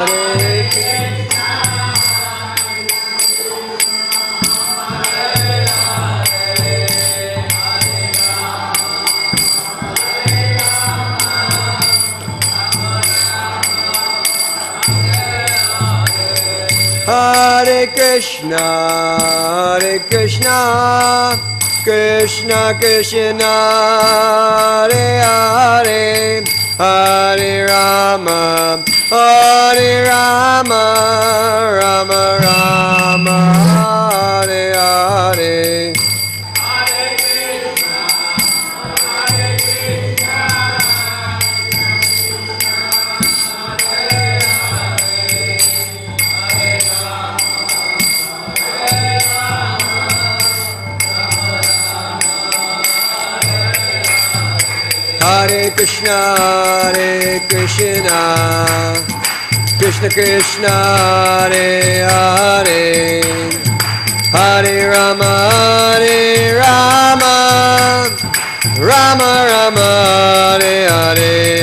Hare Krishna, Krishna Krishna, Hare Hare, Hare Rama, Rama Rama, Hare Hare. Hare Krishna, Krishna Krishna, Hare Hare, Hare Rama, Rama Rama, Hare Hare.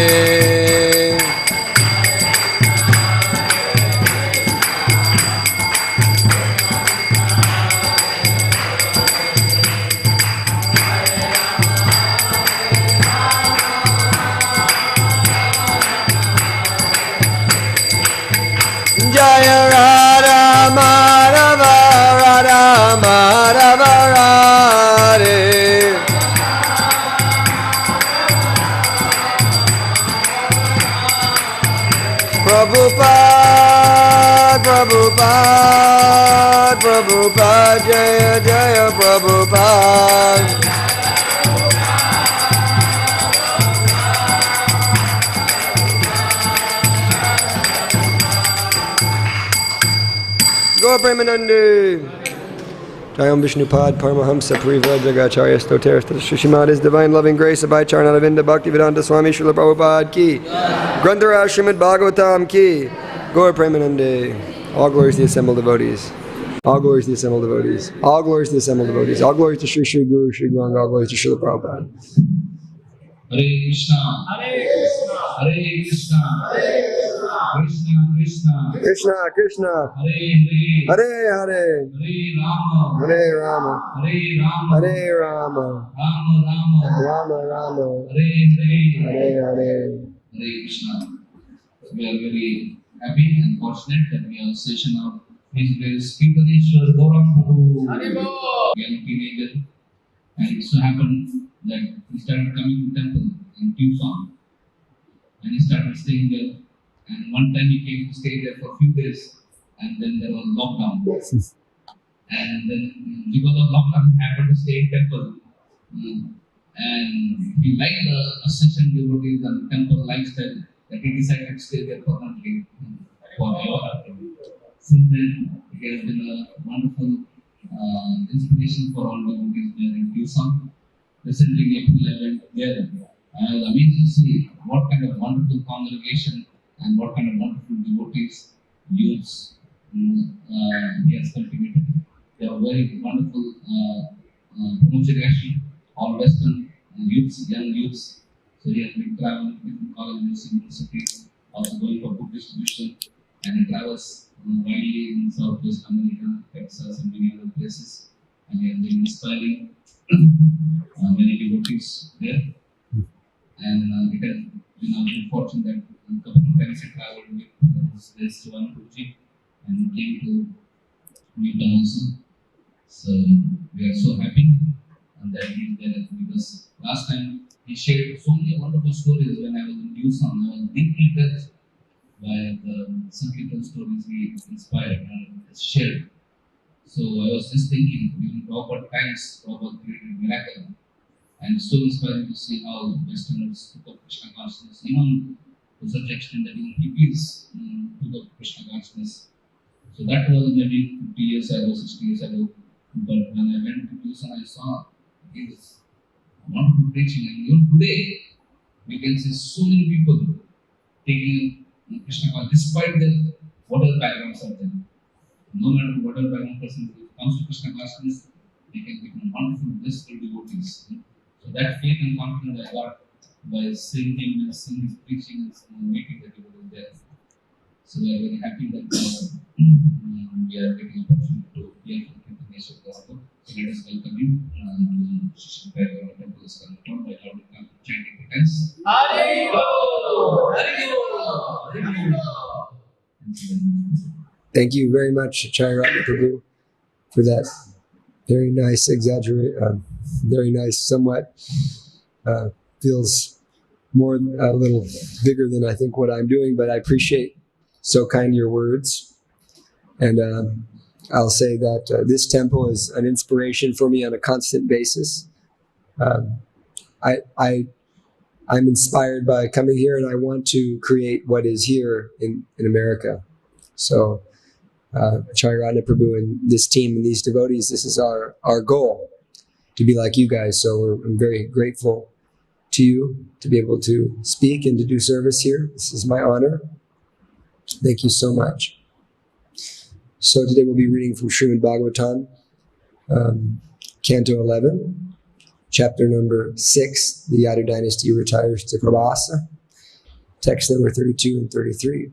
Jaya Radha Madhava, Radha Madhava Radhe. Prabhupada, Jaya Jaya Prabhupada. Gaur Premanande. Jayam Vishnupad Paramahamsa Parivrajagacharya Stoteris Srimad is divine loving grace of Charnadavinda Bhaktivedanta Swami Srila Prabhupada ki. Grantharaj Srimad Bhagavatam ki. Gaur Premanande. All glories to the assembled devotees. All glories to the assembled devotees. All glories to the assembled devotees. All glories to Sri Sri Guru Sri Gauranga. All glories to Srila Prabhupada. Hare Krishna, Hare Krishna, Krishna Krishna, Krishna Krishna, Hare Hare Hare, Hare Rama, Hare Rama, Hare Hare Rama, Rama, Rama, Hare Hare Hare. Hare Krishna. We are very happy and fortunate that we have a session of His Grace Kirtaneshwar Gauranga Prabhu, young teenager, and it so happened that he started coming to temple in Tucson, and he started staying there. And one time he came to stay there for a few days, and then there was lockdown. And then because of lockdown, he happened to stay in temple. And he liked the ascension devotees and temple lifestyle that he decided to stay there permanently forever. Since then, it has been a wonderful inspiration for all devotees there in Tucson. Recently, in April, I went there. I was amazed to see what kind of wonderful congregation and what kind of wonderful devotees, youths he has cultivated. They are very wonderful Prabhu all Western youths, young youths. So he has been traveling to different colleges, universities, also going for book distribution, and he travels widely in Southwest America, Texas, and many other places. And he has been inspiring many devotees there. And it has been our good fortune that a couple of times he traveled with his Srimad Guruji and he came to Newton also. So we are so happy that he is there, because last time he shared so many wonderful stories. When I was in Tucson, I was deeply touched by the Sankirtan stories he inspired and shared. So I was just thinking, during Prabhupada times, Prabhupada created miracle. And it's so inspiring to see how Westerners took up Krishna consciousness, even to such extent that even hippies took up Krishna consciousness. So that was maybe 50 years ago, 60 years ago. But when I went to Tucson, I saw his wonderful preaching. And even today, we can see so many people taking Krishna consciousness, despite their whatever backgrounds are there. No matter whatever background person comes to Krishna consciousness, they can become wonderful, blissful devotees. So that faith and confidence I got by seeing him and seeing his preaching and meeting the devotees there. So we are very happy that we are getting opportunity to hear from Kirtaneshwar Gauranga. So let us welcome him. Shri Gauranga Temple is connected by Gauranga chanting the thanks. Hari Bo! Hari Bo! Hari Bo! Thank you very much, Chairata Prabhu, for that very nice very nice, somewhat feels more a little bigger than I think what I'm doing, but I appreciate so kind your words. And I'll say that this temple is an inspiration for me on a constant basis. I'm inspired by coming here, and I want to create what is here in America. So Chairata Prabhu and this team and these devotees, this is our goal, to be like you guys. So I'm very grateful to you to be able to speak and to do service here. This is my honor. Thank you so much. So today we'll be reading from Srimad Bhagavatam, Canto 11, chapter number 6, the Yadu dynasty retires to Prabhasa, text number 32 and 33.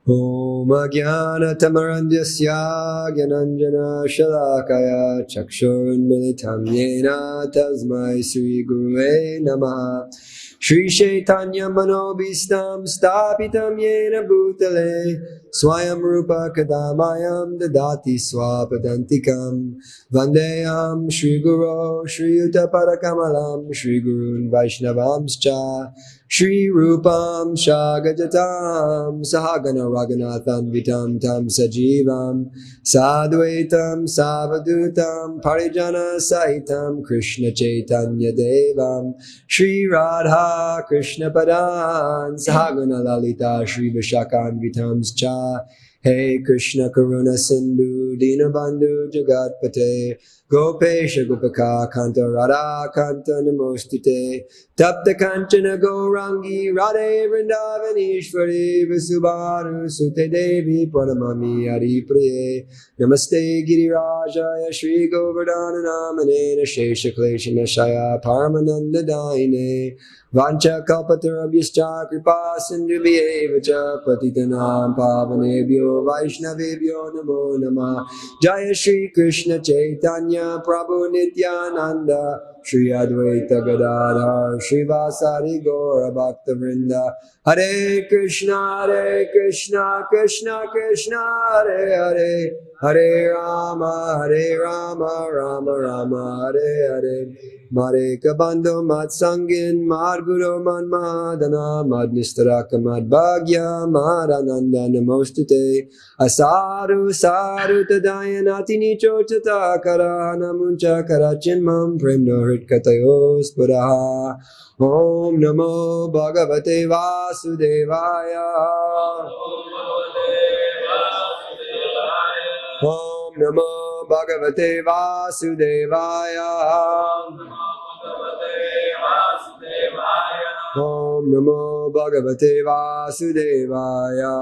Om Ajnana Tamarandhyasya Gyananjana Shalakaya Chakshurunmilitam Yena Tasmai Sri Gurue Namaha Shri Chaitanya Manobhistam Stapitam Yena Bhutale Swayam Rupa Kadamayam Dadati Swapadantikam Vandeyam Shri Guru Shri Yuta Parakamalam Shri Gurun Vaishnavamscha Shri Rupam Shagajatam Sahagana Raghunathan Vitam Tam Sajivam Sadvaitam Savadutam Parijana Sahitam Krishna Chaitanya Devam Shri Radha Krishna Padan Sahagana Lalita Shri Vishakan Vitam Cha Hey Krishna Karuna Sindhu Dinabandhu Jagatpate Gopesha Gopaka Kanta Radha Kanta Namostite Tapta Kanchana Gaurangi Radhe Vrindavanishwari Vasubhanu Sute Devi Pranamami Haripriye Namaste Girirajaya Shri Govardhana Namane Shesha Kleshana Shaya Paramananda Daine Vancha Kalpatarabhyascha Kripa Sindhubhyeva Cha Patitanam Pavanebhyo Vaishnavebhyo Namo Namah Jaya Shri Krishna Chaitanya Prabhu Nityananda Shri Advaita Gadadhar Shri Vasari Gaura Bhakta Vrinda Hare Krishna Krishna Krishna Hare Hare Hare Rama Rama Rama Hare Hare Mare Kabando Mat Sangin Mar Guru Man Madana Mad Nistaraka Mad Bhagya Marananda Namostute Asaru Saru Tadayanati Nicho Chatakara Namuncha Karachinmam Premno Hritkatayos Puraha Om Namo Bhagavate Vasudevaya Om Namo Bhagavate Vasudevaya Om Namo Bhagavate Vasudevaya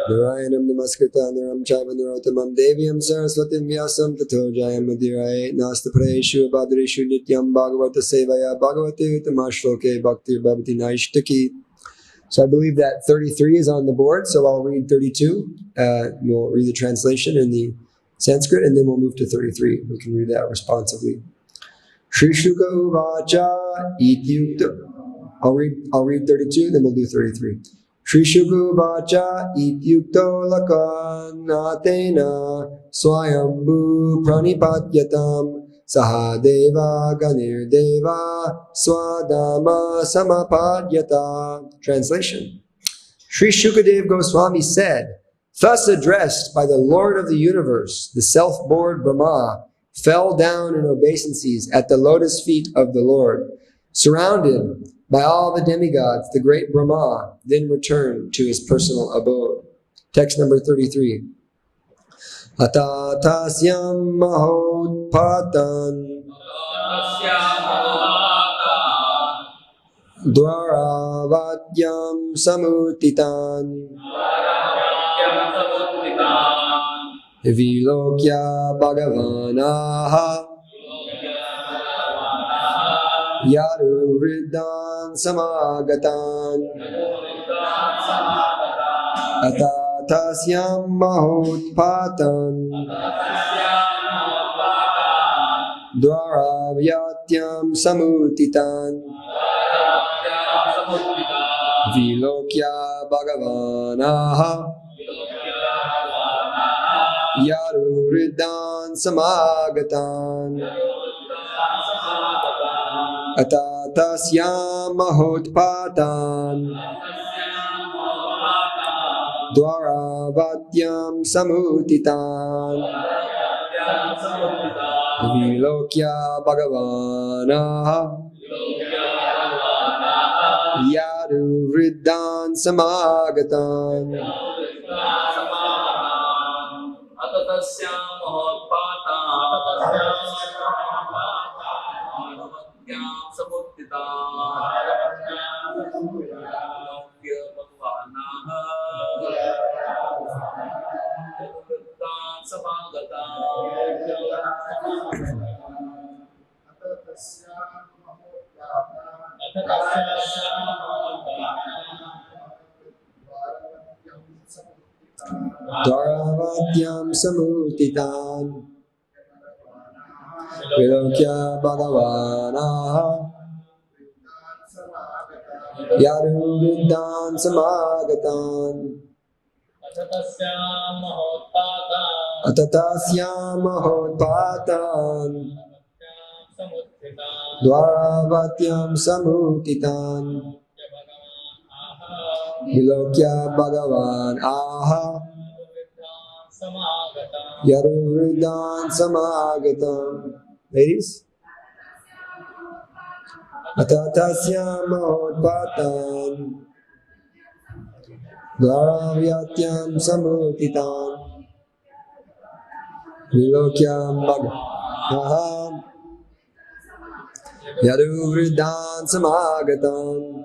Narayanam Namaskritam Naram Chaiva Narottamam Devyam Saraswatim Vyasam Tato Jayam Madhiraye Nastapareshu Badrishu Nityam Bhagavata Sevaya Bhagavate Utamashloke Bhaktir Bhavati Naishtaki. So I believe that 33 is on the board, so I'll read 32. We'll read the translation in the Sanskrit, and then we'll move to 33. We can read that responsively. Shri Shuka Uvacha Ityukta. I'll read 32, then we'll do 33. Shri Shuka Uvacha Ityukto Lakanatena Swayambhu Pranipatyatam Sahadeva Ganir Deva Swadama Samapadyata. Translation. Sri Shukadev Goswami said, thus addressed by the Lord of the universe, the self-bored Brahma fell down in obeisances at the lotus feet of the Lord. Surrounded by all the demigods, the great Brahma then returned to his personal abode. Text number 33. Atatasyam mahotpatan dwaravadyam samutitan vilokya bhagavanaha Yadu Vriddhan Samagatan Atatasyam Mahotpatan Dwara Vyatyam Samutitan Vilokya Bhagavanaha Yadu Vriddhan Samagatan Atatasyam Mahotpatan Dwaravatyam Samutitan Vilokya Bhagavanaha Yadu Vriddhan Samagatan Dwaravatyam Samutitan Vilokya Bhagavanaha Yadu Vriddhan Samagatan Atatasyam Mahotpatan Dwaravatyam Samutitan Vilokya Bhagavan Aha Yadu Vriddhan Samagatam. Ladies? Atatasyam Mahotpatan Dwaravyathyam Samutitan Vilokyam Bhagavan Yadu Vriddhan Samagatam.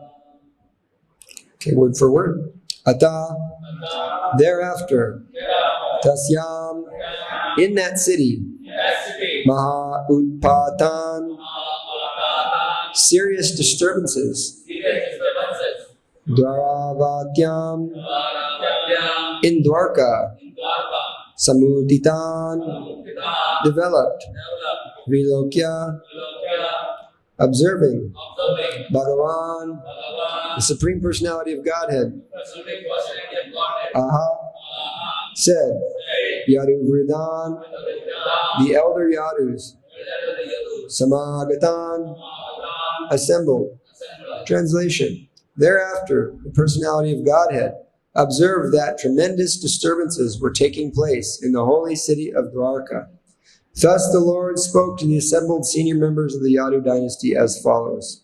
Okay, word for word. Ata, thereafter. Tasyam, in that city. Maha Utpatan, serious disturbances. Dwaravatyam, in Dwarka. Samutitan, developed. Vilokya, observing. Bhagavan, the Supreme Personality of Godhead. Aha, said. Yadu Vriddhan, the elder Yadus. Samagatan, assembled. Translation. Thereafter, the Personality of Godhead observed that tremendous disturbances were taking place in the holy city of Dwarka. Thus the Lord spoke to the assembled senior members of the Yadu dynasty as follows.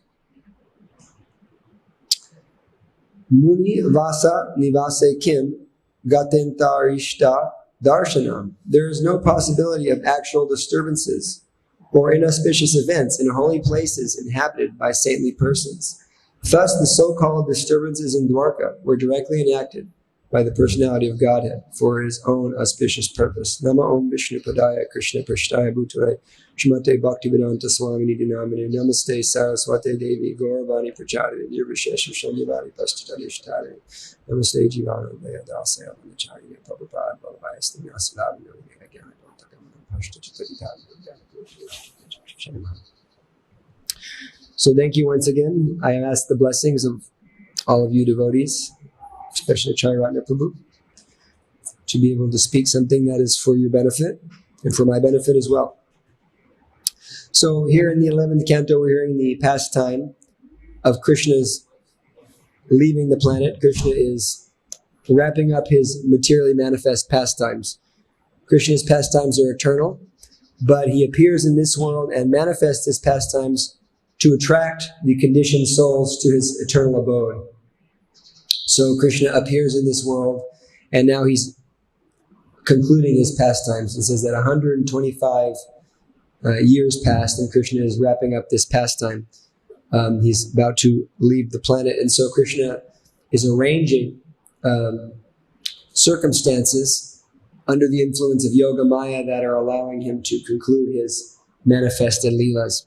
Muni Vasa Nivase Kim Gatentarishta Darshanam. There is no possibility of actual disturbances or inauspicious events in holy places inhabited by saintly persons. Thus the so-called disturbances in Dwarka were directly enacted by the Personality of Godhead for his own auspicious purpose. Nama Om Vishnu Padaya Krishna Prashtaya Bhutale Shrimate Bhaktivedanta Swamini Dinamine Namaste Saraswate Devi Gauravani Prachari Nirvishesha Shanyavadi Pastadishtari Namaste Jivana Vayadasya Vanacharya Prabhupada Bhalavayastam Yasadavino Vegana Bhantakam Pashtatitaditadam. So thank you once again. I ask the blessings of all of you devotees, especially Chairatna Prabhu, to be able to speak something that is for your benefit and for my benefit as well. So here in the 11th canto, we're hearing the pastime of Krishna's leaving the planet. Krishna is wrapping up his materially manifest pastimes. Krishna's pastimes are eternal, but he appears in this world and manifests his pastimes to attract the conditioned souls to his eternal abode. So Krishna appears in this world, and now he's concluding his pastimes. It says that 125 years passed, and Krishna is wrapping up this pastime. He's about to leave the planet, and so Krishna is arranging circumstances under the influence of Yoga Maya that are allowing him to conclude his manifested leelas.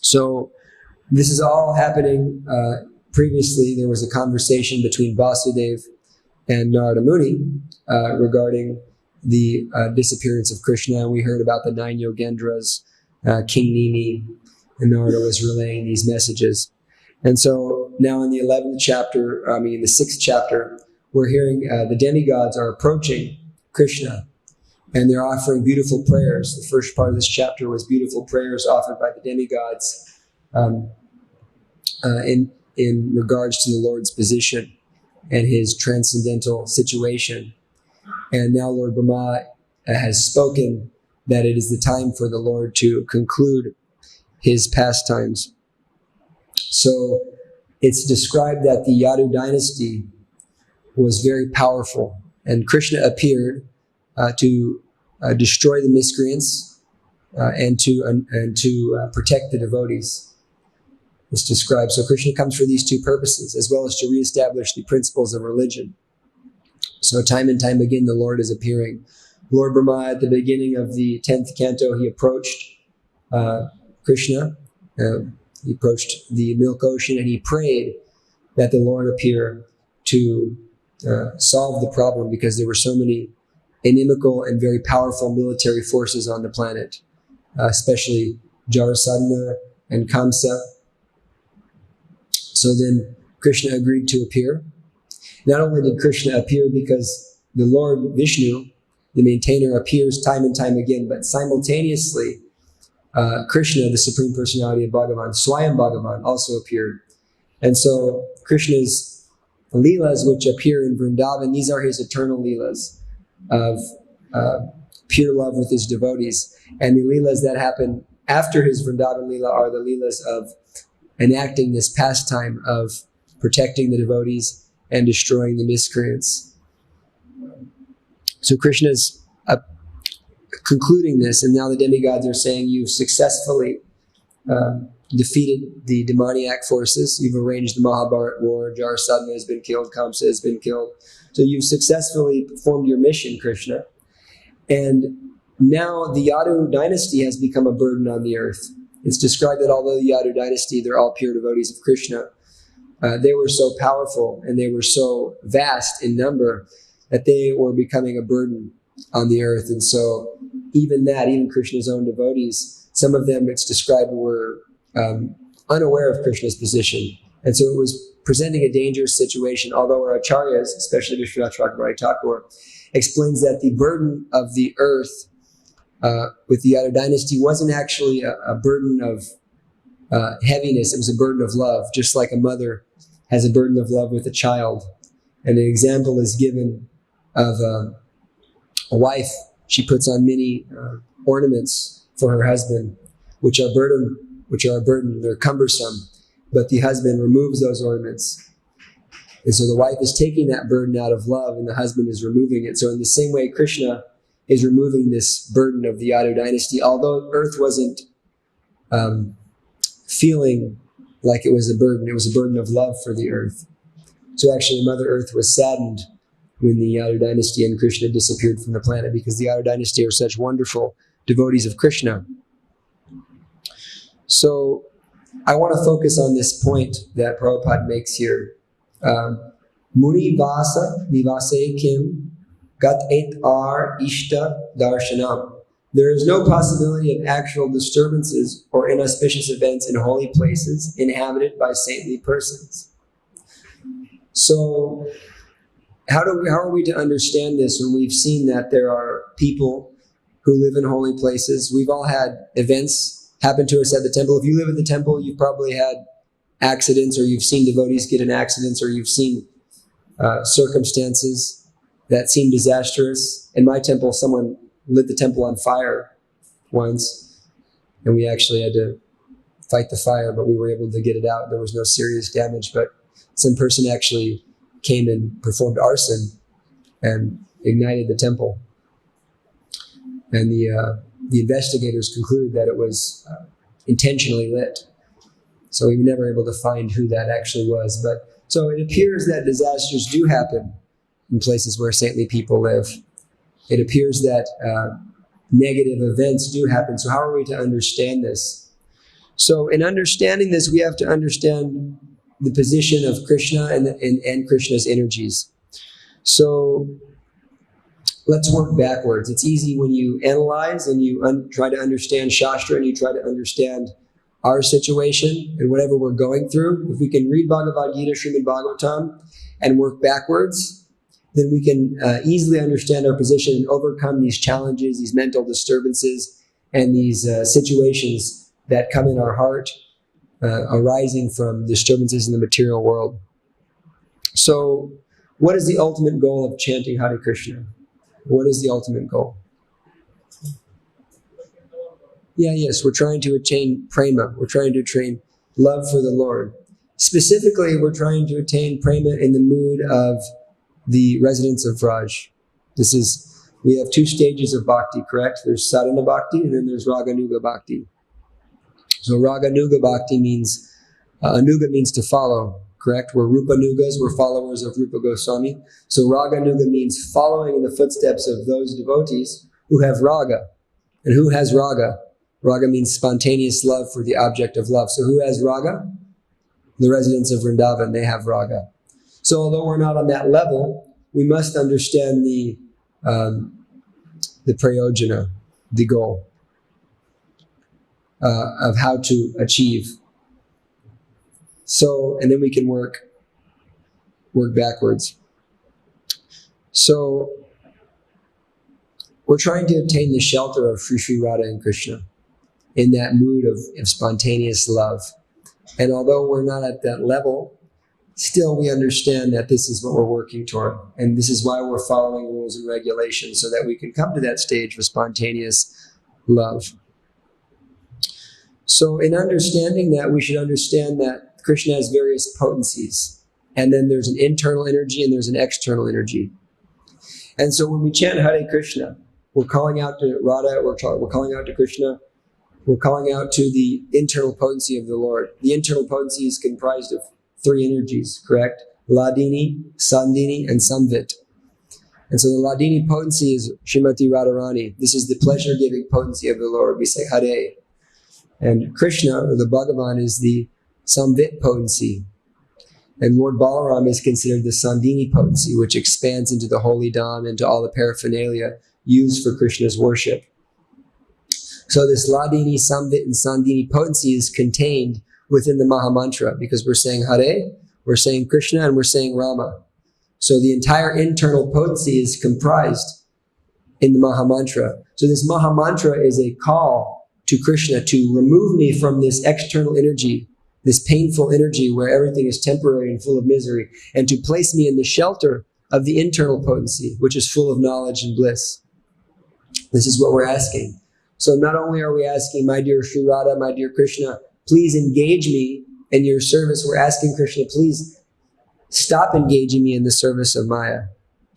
So This is all happening. Previously, there was a conversation between Vasudeva and Narada Muni regarding the disappearance of Krishna. And we heard about the 9 Yogendras, King Nini, and Narada was relaying these messages. And so now in the 11th chapter, the 6th chapter, we're hearing the demigods are approaching Krishna, and they're offering beautiful prayers. The first part of this chapter was beautiful prayers offered by the demigods in regards to the Lord's position and his transcendental situation. And now Lord Brahma has spoken that it is the time for the Lord to conclude his pastimes. So it's described that the Yadu dynasty was very powerful, and Krishna appeared to destroy the miscreants and to protect the devotees. It's described. So Krishna comes for these two purposes, as well as to reestablish the principles of religion. So time and time again, the Lord is appearing. Lord Brahma, at the beginning of the 10th canto, he approached Krishna. He approached the milk ocean, and he prayed that the Lord appear to solve the problem, because there were so many inimical and very powerful military forces on the planet, especially Jarasadna and Kamsa. So then Krishna agreed to appear. Not only did Krishna appear because the Lord Vishnu, the maintainer, appears time and time again, but simultaneously Krishna, the Supreme Personality of Bhagavan, Swayam Bhagavan, also appeared. And so Krishna's Leelas, which appear in Vrindavan, these are his eternal Leelas of pure love with his devotees. And the Leelas that happen after his Vrindavan Leela are the Leelas of enacting this pastime of protecting the devotees and destroying the miscreants. So Krishna's concluding this, and now the demigods are saying, you've successfully defeated the demoniac forces. You've arranged the Mahabharat war. Jarasadna has been killed. Kamsa has been killed. So you've successfully performed your mission, Krishna. And now the Yadu dynasty has become a burden on the earth. It's described that although the Yadu dynasty, they're all pure devotees of Krishna, they were so powerful and they were so vast in number that they were becoming a burden on the earth. And so even Krishna's own devotees, some of them, it's described, were unaware of Krishna's position. And so it was presenting a dangerous situation, although our acharyas, especially Vishwanath Chakravarti Thakur, explains that the burden of the earth with the Yadu dynasty wasn't actually a burden of heaviness. It was a burden of love, just like a mother has a burden of love with a child. And an example is given of a wife. She puts on many ornaments for her husband, which are a burden. They're cumbersome, but the husband removes those ornaments. And so the wife is taking that burden out of love, and the husband is removing it. So in the same way, Krishna is removing this burden of the Yadu dynasty, although earth wasn't feeling like it was a burden. It was a burden of love for the earth. So actually, Mother Earth was saddened when the Yadu dynasty and Krishna disappeared from the planet, because the Yadu dynasty are such wonderful devotees of Krishna. So I want to focus on this point that Prabhupada makes here. Muni vasa nivase kim gat et ar ishta darshanam. There is no possibility of actual disturbances or inauspicious events in holy places inhabited by saintly persons. So how are we to understand this when we've seen that there are people who live in holy places? We've all had events happen to us at the temple. If you live at the temple, you've probably had accidents, or you've seen devotees get in accidents, or you've seen circumstances that seem disastrous. In my temple, someone lit the temple on fire once, and we actually had to fight the fire, but we were able to get it out. There was no serious damage, but some person actually came and performed arson and ignited the temple. And the investigators concluded that it was intentionally lit. So we were never able to find who that actually was. But so it appears that disasters do happen in places where saintly people live. It appears that negative events do happen. So how are we to understand this? So in understanding this, we have to understand the position of Krishna and Krishna's energies. So let's work backwards. It's easy when you analyze and you try to understand Shastra and you try to understand our situation and whatever we're going through. If we can read Bhagavad Gita, Srimad Bhagavatam, and work backwards, then we can easily understand our position and overcome these challenges, these mental disturbances, and these situations that come in our heart arising from disturbances in the material world. So, what is the ultimate goal of chanting Hare Krishna? What is the ultimate goal? Yes, we're trying to attain prema. We're trying to attain love for the Lord. Specifically, we're trying to attain prema in the mood of the residents of Vraj. We have two stages of bhakti, correct? There's sadhana bhakti and then there's raganuga bhakti. So raganuga bhakti means, anuga means to follow, correct? We're Rupanugas, we're followers of Rupa Goswami. So raganuga means following in the footsteps of those devotees who have raga. And who has raga? Raga means spontaneous love for the object of love. So who has raga? The residents of Vrindavan, they have raga. So although we're not on that level, we must understand the prayojana, the goal of how to achieve. So, and then we can work backwards. So, we're trying to attain the shelter of Sri Sri Radha and Krishna in that mood of spontaneous love. And although we're not at that level, still we understand that this is what we're working toward. And this is why we're following rules and regulations, so that we can come to that stage of spontaneous love. So in understanding that, we should understand that Krishna has various potencies. And then there's an internal energy and there's an external energy. And so when we chant Hare Krishna, we're calling out to Radha, we're calling out to Krishna, we're calling out to the internal potency of the Lord. The internal potency is comprised of three energies, correct? Ladini, Sandini, and Samvit. And so the Ladini potency is Srimati Radharani. This is the pleasure-giving potency of the Lord. We say Hare. And Krishna, or the Bhagavan, is the Samvit potency. And Lord Balaram is considered the Sandini potency, which expands into the holy dham, into all the paraphernalia used for Krishna's worship. So this Ladini, Samvit, and Sandini potency is contained within the Mahamantra, because we're saying Hare, we're saying Krishna, and we're saying Rama. So the entire internal potency is comprised in the Mahamantra. So this Mahamantra is a call to Krishna to remove me from this external energy, this painful energy where everything is temporary and full of misery, and to place me in the shelter of the internal potency, which is full of knowledge and bliss. This is what we're asking. So not only are we asking, my dear Sri Radha, my dear Krishna, please engage me in your service. We're asking Krishna, please stop engaging me in the service of Maya.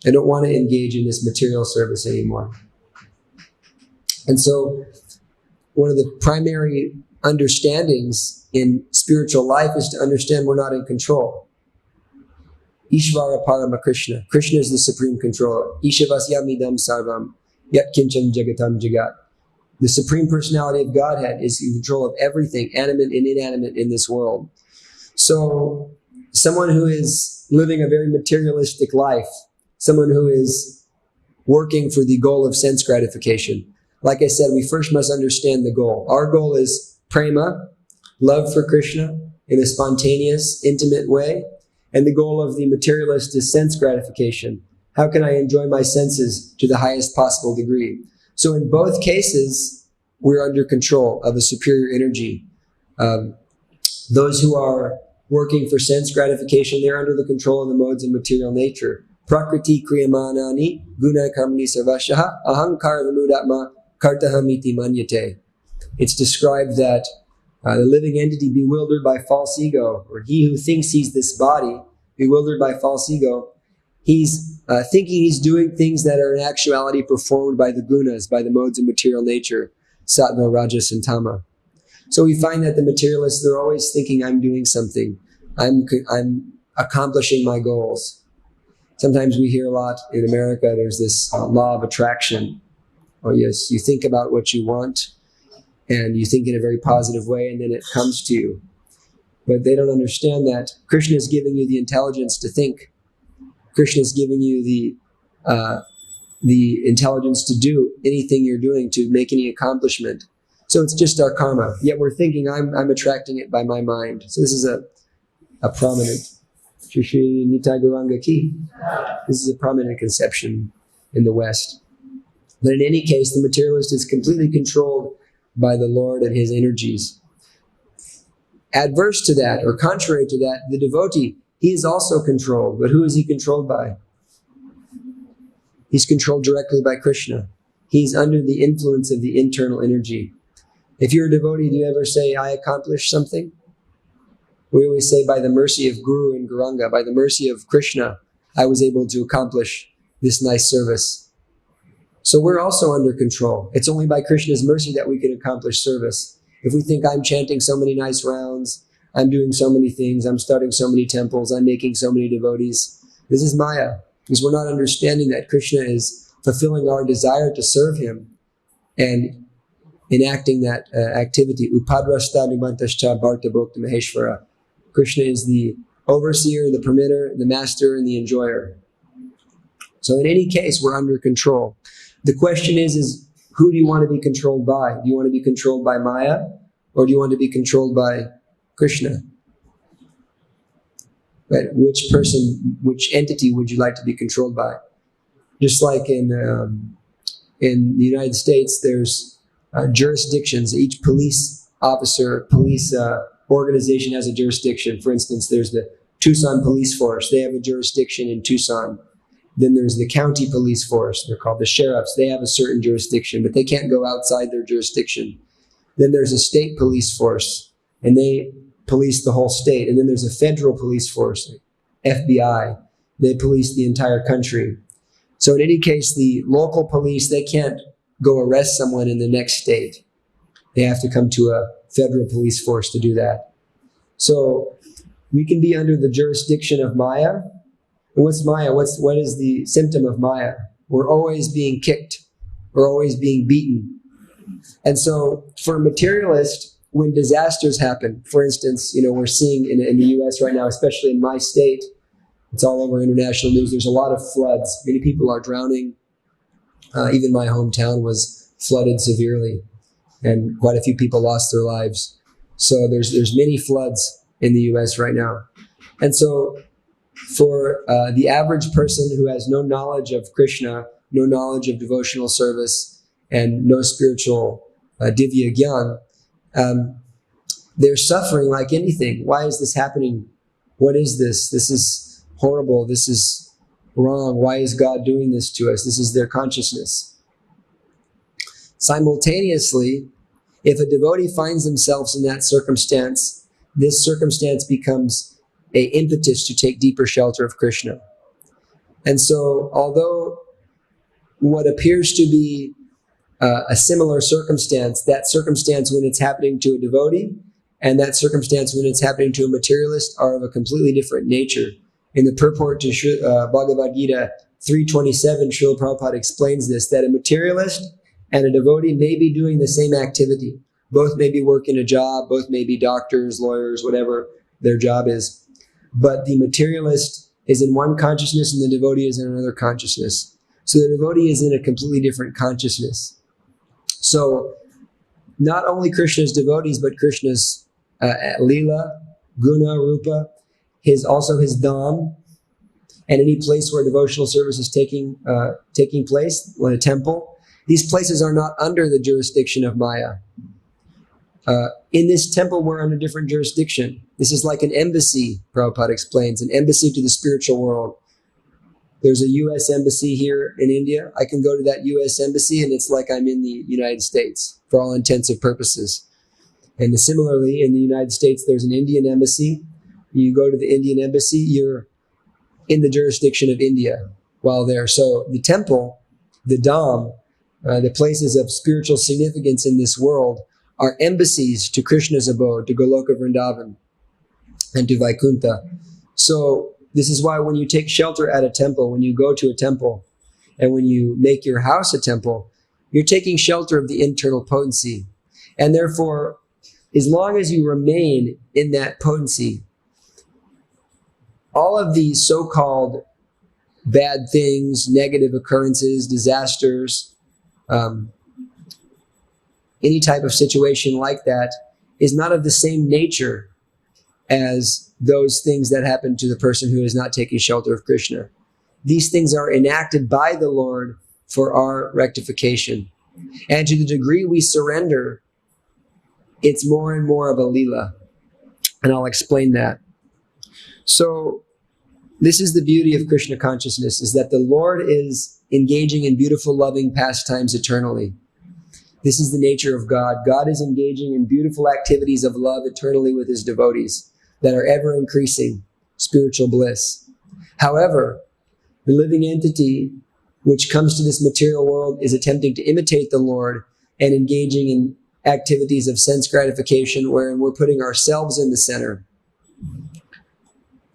I don't want to engage in this material service anymore. And so one of the primary understandings in spiritual life is to understand we're not in control. Ishvara Parama Krishna. Krishna is the supreme controller. Ishavasyamidam sarvam yat kincham jagatam jagat. The Supreme Personality of Godhead is in control of everything, animate and inanimate, in this world. So someone who is living a very materialistic life, someone who is working for the goal of sense gratification, like I said, we first must understand the goal. Our goal is prema, love for Krishna in a spontaneous, intimate way. And the goal of the materialist is sense gratification. How can I enjoy my senses to the highest possible degree? So in both cases, we're under control of a superior energy. Those who are working for sense gratification, they're under the control of the modes of material nature. Prakriti kriyamanani guna karmani sarvashaha ahankara vimudatma kartahamiti manyate. It's described that the living entity bewildered by false ego, or he who thinks he's this body, bewildered by false ego, he's thinking he's doing things that are in actuality performed by the gunas, by the modes of material nature, sattva, rajas, and tama. So we find that the materialists, they're always thinking, I'm doing something. I'm accomplishing my goals. Sometimes we hear a lot in America, there's this law of attraction. Oh yes, you think about what you want, and you think in a very positive way, and then it comes to you. But they don't understand that Krishna is giving you the intelligence to think. Krishna is giving you the intelligence to do anything you're doing, to make any accomplishment. So it's just our karma. Yet we're thinking, I'm attracting it by my mind. So this is a prominent, Shri Nitai Gauranga Ki. This is a prominent conception in the West. But in any case, the materialist is completely controlled by the Lord and his energies. Adverse to that, or contrary to that, the devotee, he is also controlled. But who is he controlled by? He's controlled directly by Krishna. He's under the influence of the internal energy. If you're a devotee, do you ever say, I accomplished something? We always say, by the mercy of Guru and Gauranga, by the mercy of Krishna, I was able to accomplish this nice service. So we're also under control. It's only by Krishna's mercy that we can accomplish service. If we think I'm chanting so many nice rounds, I'm doing so many things, I'm starting so many temples, I'm making so many devotees, this is Maya. Because we're not understanding that Krishna is fulfilling our desire to serve him and enacting that activity. Upadrasta numantascha bharta bhokta maheshvara. Krishna is the overseer, the permitter, the master, and the enjoyer. So in any case, we're under control. The question is who do you want to be controlled by? Do you want to be controlled by Maya, or do you want to be controlled by Krishna? Right? Which person, which entity would you like to be controlled by? Just like in the United States, there's jurisdictions. Each police officer, police organization has a jurisdiction. For instance, there's the Tucson Police Force. They have a jurisdiction in Tucson. Then there's the county police force. They're called the sheriffs. They have a certain jurisdiction, but they can't go outside their jurisdiction. Then there's a state police force, and they police the whole state. And then there's a federal police force, FBI. They police the entire country. So in any case, the local police, they can't go arrest someone in the next state. They have to come to a federal police force to do that. So we can be under the jurisdiction of Maya. And what's Maya? What is the symptom of Maya? We're always being kicked. We're always being beaten. And so for a materialist, when disasters happen, for instance, we're seeing in the US right now, especially in my state, it's all over international news, there's a lot of floods. Many people are drowning. Even my hometown was flooded severely, and quite a few people lost their lives. So there's many floods in the US right now. And so for the average person who has no knowledge of Krishna, no knowledge of devotional service, and no spiritual divya gyan, they're suffering like anything. Why is this happening? What is this? This is horrible. This is wrong. Why is God doing this to us? This is their consciousness. Simultaneously, if a devotee finds themselves in that circumstance, this circumstance becomes an impetus to take deeper shelter of Krishna. And so, although what appears to be a similar circumstance, that circumstance when it's happening to a devotee and that circumstance when it's happening to a materialist are of a completely different nature. In the purport to Bhagavad Gita 3:27, Srila Prabhupada explains this, that a materialist and a devotee may be doing the same activity. Both may be working a job, both may be doctors, lawyers, whatever their job is. But the materialist is in one consciousness and the devotee is in another consciousness. So the devotee is in a completely different consciousness. So not only Krishna's devotees, but Krishna's Leela, Guna, Rupa, also his Dham, and any place where devotional service is taking place, like a temple, these places are not under the jurisdiction of Maya. In this temple, we're under different jurisdiction. This is like an embassy, Prabhupada explains, an embassy to the spiritual world. There's a U.S. embassy here in India. I can go to that U.S. embassy and it's like I'm in the United States for all intensive purposes. And similarly, in the United States, there's an Indian embassy. You go to the Indian embassy, you're in the jurisdiction of India while there. So the temple, the Dham, the places of spiritual significance in this world are embassies to Krishna's abode, to Goloka Vrindavan, and to Vaikuntha. So this is why when you take shelter at a temple, when you go to a temple, and when you make your house a temple, you're taking shelter of the internal potency. And therefore, as long as you remain in that potency, all of these so-called bad things, negative occurrences, disasters, any type of situation like that is not of the same nature as those things that happen to the person who is not taking shelter of Krishna. These things are enacted by the Lord for our rectification. And to the degree we surrender, it's more and more of a lila. And I'll explain that. So this is the beauty of Krishna consciousness, is that the Lord is engaging in beautiful, loving pastimes eternally. This is the nature of God. God is engaging in beautiful activities of love eternally with his devotees that are ever increasing spiritual bliss. However, the living entity which comes to this material world is attempting to imitate the Lord and engaging in activities of sense gratification wherein we're putting ourselves in the center.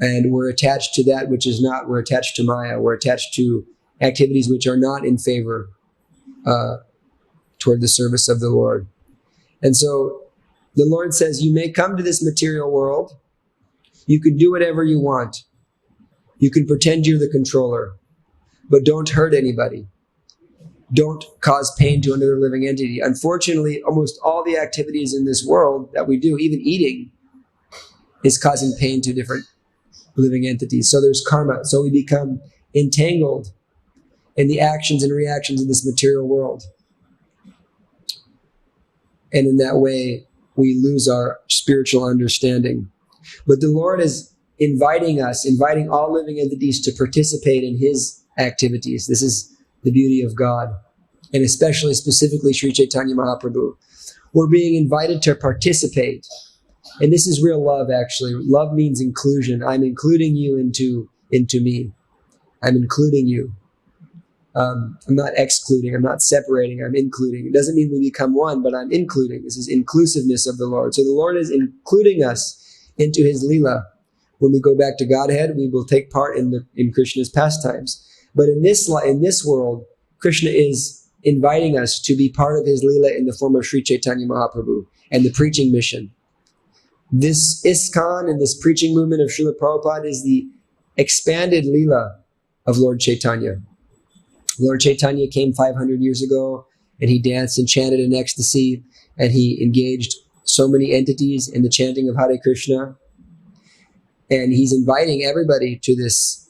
And we're attached to that which is not. We're attached to Maya. We're attached to activities which are not in favor toward the service of the Lord. And so the Lord says, you may come to this material world. You can do whatever you want. You can pretend you're the controller, but don't hurt anybody. Don't cause pain to another living entity. Unfortunately, almost all the activities in this world that we do, even eating, is causing pain to different living entities. So there's karma. So we become entangled in the actions and reactions of this material world. And in that way, we lose our spiritual understanding. But the Lord is inviting all living entities to participate in his activities. This is the beauty of God, and especially, specifically, Sri Chaitanya Mahaprabhu. We're being invited to participate. And this is real love, actually. Love means inclusion. I'm including you into me. I'm including you. I'm not excluding. I'm not separating. I'm including. It doesn't mean we become one, but I'm including. This is inclusiveness of the Lord. So the Lord is including us into his lila. When we go back to Godhead, we will take part in Krishna's pastimes. But in this world, Krishna is inviting us to be part of his lila in the form of Sri Chaitanya Mahaprabhu and the preaching mission. This ISKCON and this preaching movement of Srila Prabhupada is the expanded lila of Lord Chaitanya. Lord Chaitanya came 500 years ago, and he danced and chanted in ecstasy, and he engaged so many entities in the chanting of Hare Krishna. And he's inviting everybody to this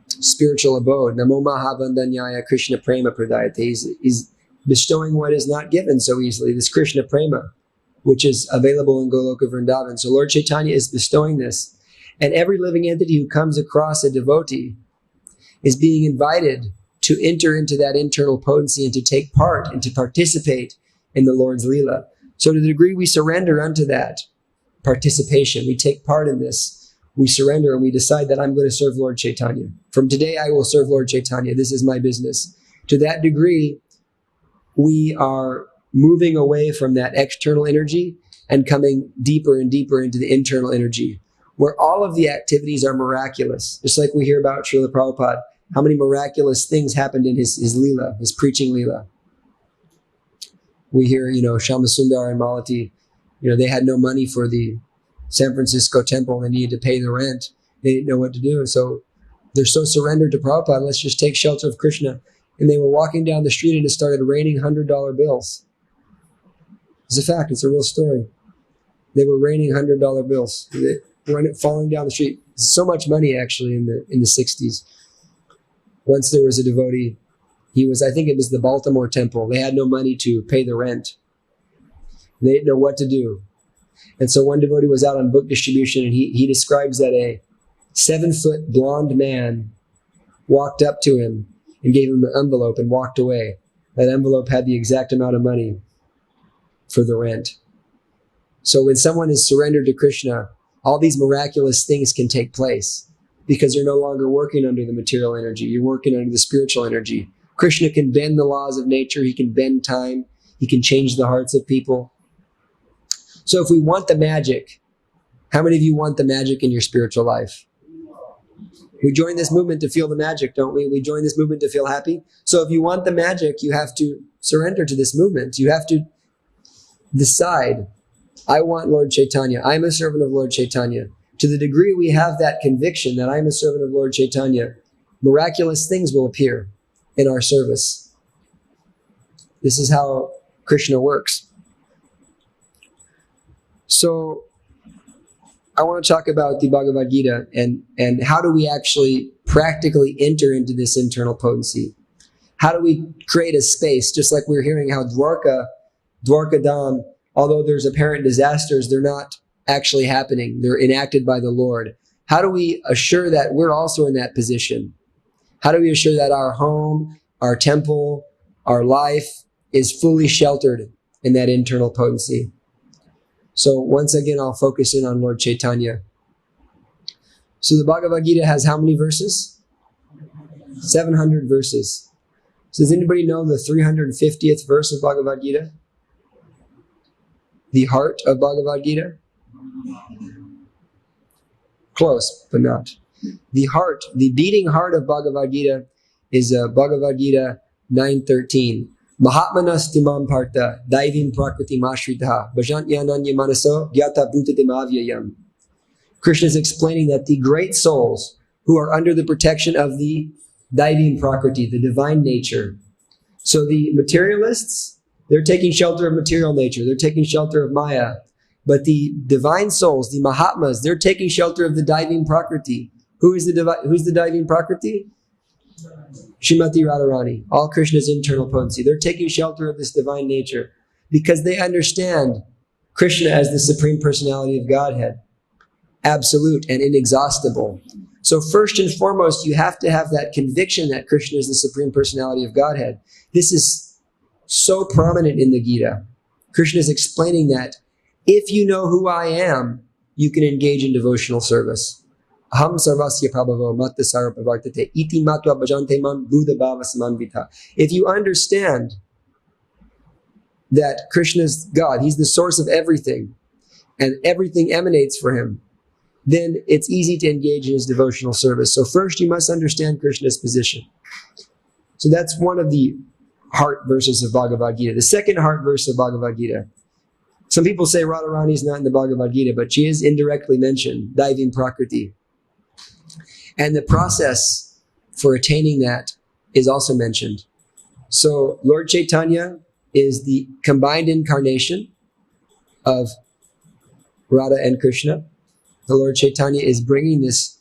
spiritual abode. Namo Mahavandanyaya Krishna Prema Pradayate. He's bestowing what is not given so easily, this Krishna Prema, which is available in Goloka Vrindavan. So Lord Chaitanya is bestowing this. And every living entity who comes across a devotee is being invited to enter into that internal potency and to take part and to participate in the Lord's Leela. So to the degree we surrender unto that participation, we take part in this, we surrender and we decide that I'm going to serve Lord Chaitanya. From today I will serve Lord Chaitanya. This is my business. To that degree, we are moving away from that external energy and coming deeper and deeper into the internal energy, where all of the activities are miraculous. Just like we hear about Srila Prabhupada, how many miraculous things happened in his Leela, his preaching Leela. We hear, Shyamasundar and Malati, they had no money for the San Francisco temple. They needed to pay the rent. They didn't know what to do. So they're so surrendered to Prabhupada, let's just take shelter of Krishna. And they were walking down the street and it started raining $100 bills. It's a fact. It's a real story. They were raining $100 bills. They were falling down the street. So much money, actually, in the 60s. Once there was a devotee. I think it was the Baltimore temple. They had no money to pay the rent. They didn't know what to do. And so one devotee was out on book distribution, and he describes that a 7-foot blonde man walked up to him and gave him an envelope and walked away. That envelope had the exact amount of money for the rent. So when someone is surrendered to Krishna, all these miraculous things can take place because you're no longer working under the material energy. You're working under the spiritual energy. Krishna can bend the laws of nature. He can bend time. He can change the hearts of people. So if we want the magic, how many of you want the magic in your spiritual life? We join this movement to feel the magic, don't we? We join this movement to feel happy. So if you want the magic, you have to surrender to this movement. You have to decide, I want Lord Chaitanya, I'm a servant of Lord Chaitanya, to the degree we have that conviction that I'm a servant of Lord Chaitanya, miraculous things will appear in our service. This is how Krishna works. So I want to talk about the Bhagavad Gita and how do we actually practically enter into this internal potency? How do we create a space, just like we're hearing how Dwarkadam, although there's apparent disasters, they're not actually happening. They're enacted by the Lord. How do we assure that we're also in that position? How do we assure that our home, our temple, our life is fully sheltered in that internal potency? So once again, I'll focus in on Lord Chaitanya. So the Bhagavad Gita has how many verses? 700 verses. So does anybody know the 350th verse of Bhagavad Gita? The heart of Bhagavad Gita? Close, but not. The heart, the beating heart of Bhagavad Gita is Bhagavad Gita 9:13. Mahatmanas timam partha daivim prakriti mashritaha bhajanyananya manaso gyata bhutademavyayam. Krishna is explaining that the great souls who are under the protection of the daivim prakriti, the divine nature. So the materialists, they're taking shelter of material nature. They're taking shelter of Maya. But the divine souls, the Mahatmas, they're taking shelter of the Daivim Prakriti. Who's the Daivim Prakriti? Srimati Radharani, all Krishna's internal potency. They're taking shelter of this divine nature because they understand Krishna as the Supreme Personality of Godhead, absolute and inexhaustible. So first and foremost, you have to have that conviction that Krishna is the Supreme Personality of Godhead. This is so prominent in the Gita. Krishna is explaining that if you know who I am, you can engage in devotional service. Aham sarvasya prabhavo matta sarvaparvartate iti matva bhajante man buddha bhava samanvita. If you understand that Krishna is God, He's the source of everything, and everything emanates from Him, then it's easy to engage in His devotional service. So first you must understand Krishna's position. So that's one of the heart verses of Bhagavad Gita. The second heart verse of Bhagavad Gita. Some people say Radharani is not in the Bhagavad Gita, but she is indirectly mentioned, Daivim Prakriti. And the process for attaining that is also mentioned. So Lord Chaitanya is the combined incarnation of Radha and Krishna. The Lord Chaitanya is bringing this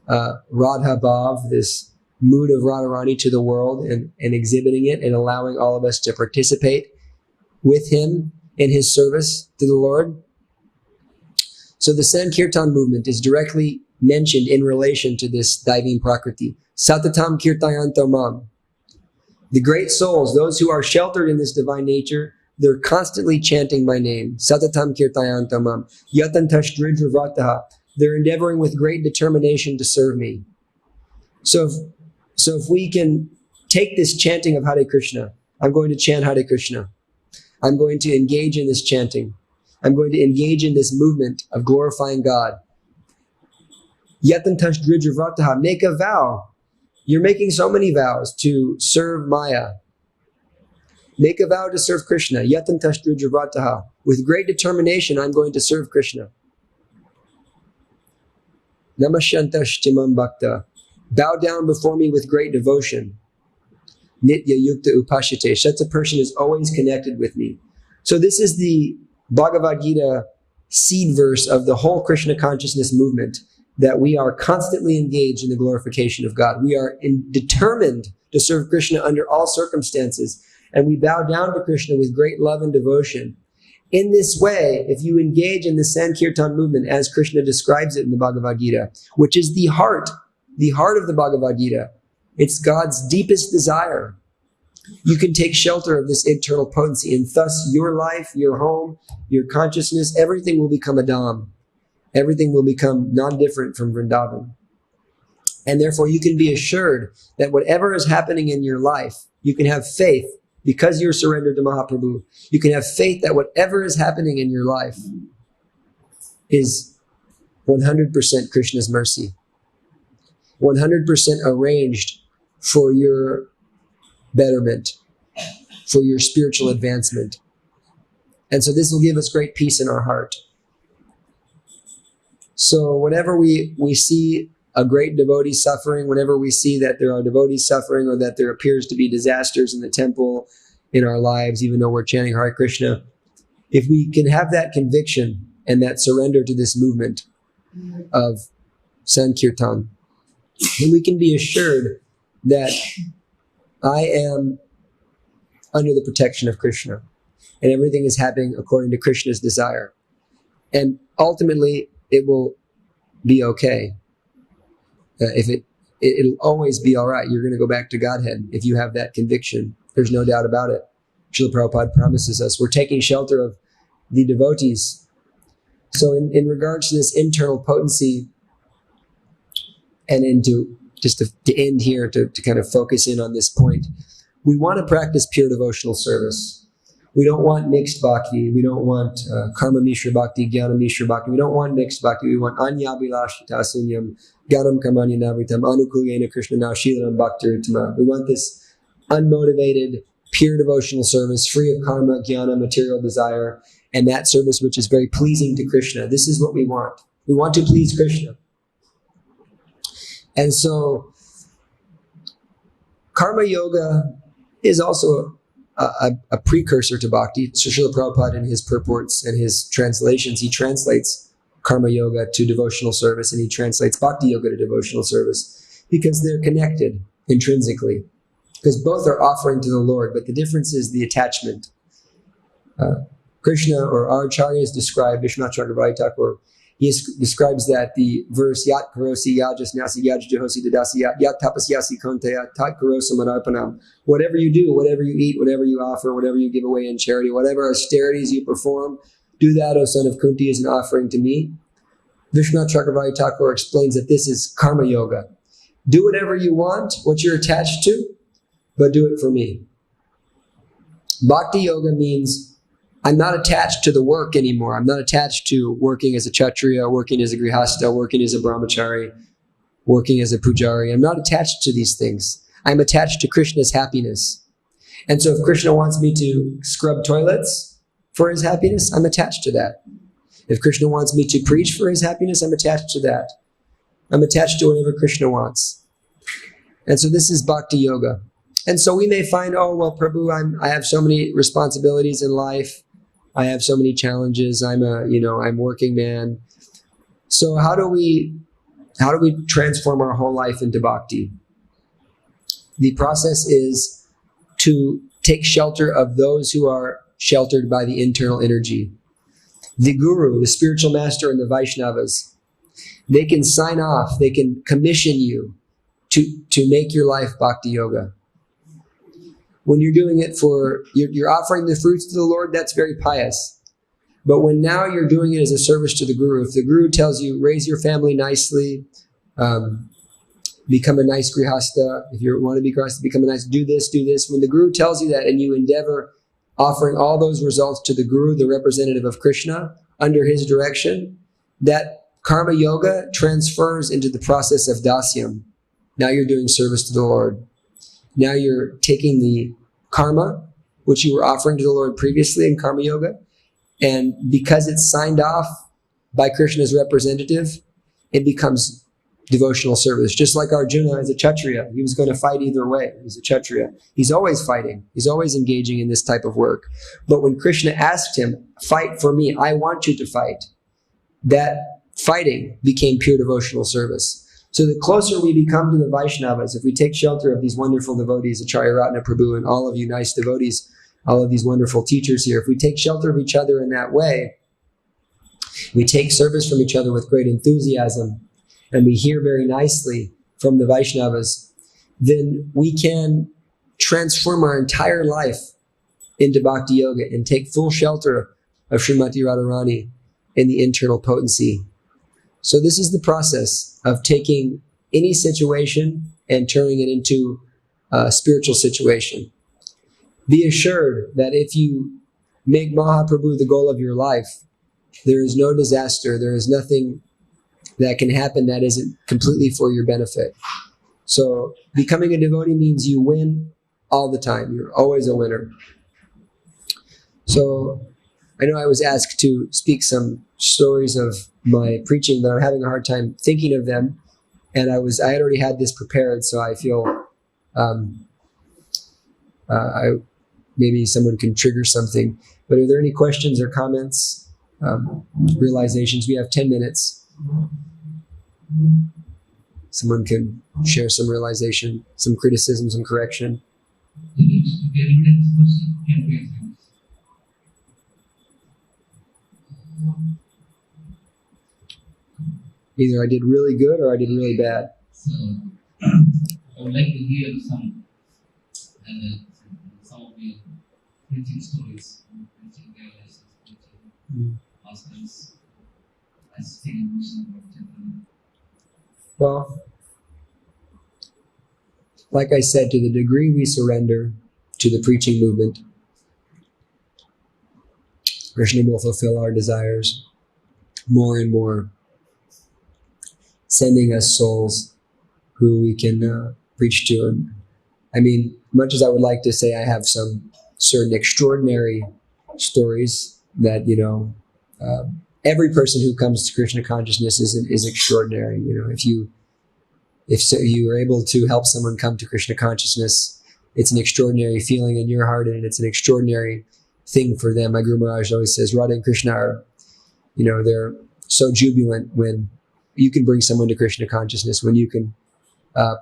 Radha Bhav, this mood of Radharani to the world and exhibiting it and allowing all of us to participate with Him in His service to the Lord. So the Sankirtan movement is directly mentioned in relation to this Daivim Prakriti. Satatam Kirtayanto Mam. The great souls, those who are sheltered in this divine nature, they're constantly chanting my name. Satatam Kirtayanto Mam. Yatantash Dridravataha. They're endeavoring with great determination to serve me. So if we can take this chanting of Hare Krishna, I'm going to chant Hare Krishna. I'm going to engage in this chanting. I'm going to engage in this movement of glorifying God. Yatantash Dridravataha. Make a vow. You're making so many vows to serve Maya. Make a vow to serve Krishna. Yatantash Dridravataha. With great determination, I'm going to serve Krishna. Namashantash Timam Bhakta. Bow down before me with great devotion. Nitya Yukta Upashite. Such a person is always connected with me. So this is the Bhagavad Gita seed verse of the whole Krishna consciousness movement, that we are constantly engaged in the glorification of God. We are determined to serve Krishna under all circumstances, and we bow down to Krishna with great love and devotion. In this way, if you engage in the Sankirtan movement as Krishna describes it in the Bhagavad Gita, which is the heart of the Bhagavad Gita, it's God's deepest desire. You can take shelter of this internal potency, and thus your life, your home, your consciousness, everything will become a Dham. Everything will become non-different from Vrindavan. And therefore you can be assured that whatever is happening in your life, you can have faith because you're surrendered to Mahaprabhu. You can have faith that whatever is happening in your life is 100% Krishna's mercy. 100% arranged for your betterment, for your spiritual advancement. And so this will give us great peace in our heart. So whenever we see a great devotee suffering, whenever we see that there are devotees suffering, or that there appears to be disasters in the temple, in our lives, even though we're chanting Hare Krishna, if we can have that conviction and that surrender to this movement of Sankirtan, then we can be assured that I am under the protection of Krishna, and everything is happening according to Krishna's desire. And ultimately, it will be okay. It'll always be all right. You're going to go back to Godhead if you have that conviction. There's no doubt about it. Srila Prabhupada promises us. We're taking shelter of the devotees. So in regards to this internal potency, and just to end here, to kind of focus in on this point, we want to practice pure devotional service. We don't want mixed bhakti. We don't want karma mishra bhakti, jnana mishra bhakti. We don't want mixed bhakti. We want anyabhilashita sunyam, gyanam karmani navitam, anukulyena krishnana shilam bhaktiritama. We want this unmotivated, pure devotional service, free of karma, jnana, material desire, and that service which is very pleasing to Krishna. This is what we want. We want to please Krishna. And so, karma yoga is also a precursor to bhakti. So Srila Prabhupada, in his purports and his translations, he translates karma yoga to devotional service, and he translates bhakti yoga to devotional service, because they're connected intrinsically, because both are offering to the Lord, but the difference is the attachment. Krishna, or our acharyas describe, Vishwanath Chakravarti Thakur, he describes that the verse Yat Karosi Yajasnasi Yajjahosi Dadasi Yat Tapasyasi Kontaya Tat Karosa Manarpanam. Whatever you do, whatever you eat, whatever you offer, whatever you give away in charity, whatever austerities you perform, do that, O son of Kunti, as an offering to me. Vishwanath Chakravarti Thakur explains that this is karma yoga. Do whatever you want, what you're attached to, but do it for me. Bhakti yoga means I'm not attached to the work anymore. I'm not attached to working as a kshatriya, working as a grihasta, working as a brahmachari, working as a pujari. I'm not attached to these things. I'm attached to Krishna's happiness. And so if Krishna wants me to scrub toilets for his happiness, I'm attached to that. If Krishna wants me to preach for his happiness, I'm attached to that. I'm attached to whatever Krishna wants. And so this is bhakti yoga. And so we may find, oh, well, Prabhu, I have so many responsibilities in life. I have so many challenges. I'm working man. So how do we transform our whole life into bhakti? The process is to take shelter of those who are sheltered by the internal energy. The guru, the spiritual master, and the Vaishnavas, they can sign off, they can commission you to make your life bhakti yoga. When you're doing it you're offering the fruits to the Lord, that's very pious. But when now you're doing it as a service to the Guru, if the Guru tells you, raise your family nicely, become a nice grihasta, if you want to be grihasta, become a nice, do this. When the Guru tells you that and you endeavor offering all those results to the Guru, the representative of Krishna, under his direction, that karma yoga transfers into the process of dasyam. Now you're doing service to the Lord. Now you're taking the karma, which you were offering to the Lord previously in karma yoga, and because it's signed off by Krishna's representative, it becomes devotional service. Just like Arjuna as a kshatriya, he was going to fight either way. He's a kshatriya. He's always fighting. He's always engaging in this type of work. But when Krishna asked him, fight for me, I want you to fight, that fighting became pure devotional service. So the closer we become to the Vaishnavas, if we take shelter of these wonderful devotees, Acharya Ratna Prabhu and all of you nice devotees, all of these wonderful teachers here, if we take shelter of each other in that way, we take service from each other with great enthusiasm, and we hear very nicely from the Vaishnavas, then we can transform our entire life into bhakti yoga and take full shelter of Srimati Radharani in the internal potency. So this is the process of taking any situation and turning it into a spiritual situation. Be assured that if you make Mahaprabhu the goal of your life, there is no disaster, there is nothing that can happen that isn't completely for your benefit. So becoming a devotee means you win all the time. You're always a winner. So I know I was asked to speak some stories of my preaching, but I'm having a hard time thinking of them. And I had already had this prepared, so I feel maybe someone can trigger something. But are there any questions or comments, realizations? We have 10 minutes. Someone can share some realization, some criticism, some correction. Either I did really good or I did really bad. So, I would like to hear some of the preaching stories, preaching realizations, preaching aspects, as taking mission about gentlemen. Well, like I said, to the degree we surrender to the preaching movement, Krishna will fulfill our desires more and more, sending us souls who we can preach to. And I mean, much as I would like to say I have some certain extraordinary stories that, every person who comes to Krishna consciousness is extraordinary. If you are able to help someone come to Krishna consciousness, it's an extraordinary feeling in your heart, and it's an extraordinary thing for them. My Guru Maharaj always says, Radha and Krishna are, they're so jubilant when you can bring someone to Krishna consciousness, when you can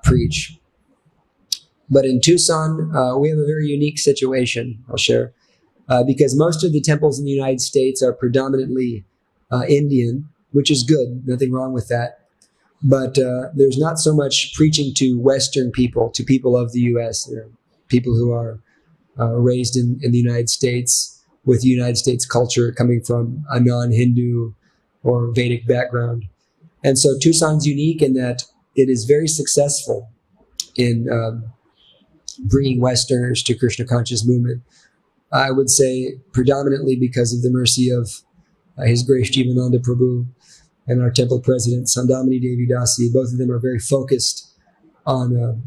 preach. But in Tucson, we have a very unique situation, I'll share, because most of the temples in the United States are predominantly Indian, which is good, nothing wrong with that. But there's not so much preaching to Western people, to people of the U.S., people who are raised in the United States with United States culture, coming from a non-Hindu or Vedic background. And so Tucson's unique in that it is very successful in bringing Westerners to Krishna conscious movement. I would say predominantly because of the mercy of His Grace Jivananda Prabhu and our temple president, Sandamani Devi Dasi. Both of them are very focused on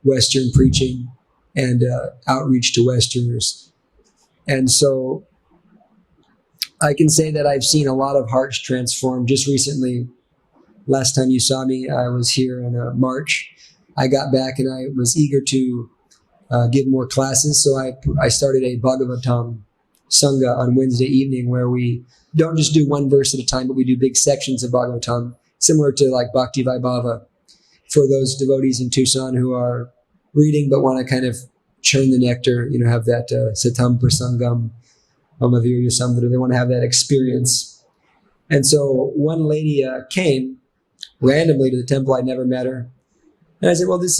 Western preaching and outreach to Westerners. And so I can say that I've seen a lot of hearts transformed. Just recently, last time you saw me, I was here in March. I got back and I was eager to give more classes. So I started a Bhagavatam Sangha on Wednesday evening, where we don't just do one verse at a time, but we do big sections of Bhagavatam, similar to like Bhakti Vaibhava, for those devotees in Tucson who are reading but want to kind of churn the nectar, have that Satam Prasangam, Amavirya Samvada. They want to have that experience. And so one lady came randomly to the temple. I'd never met her. And I said, well, this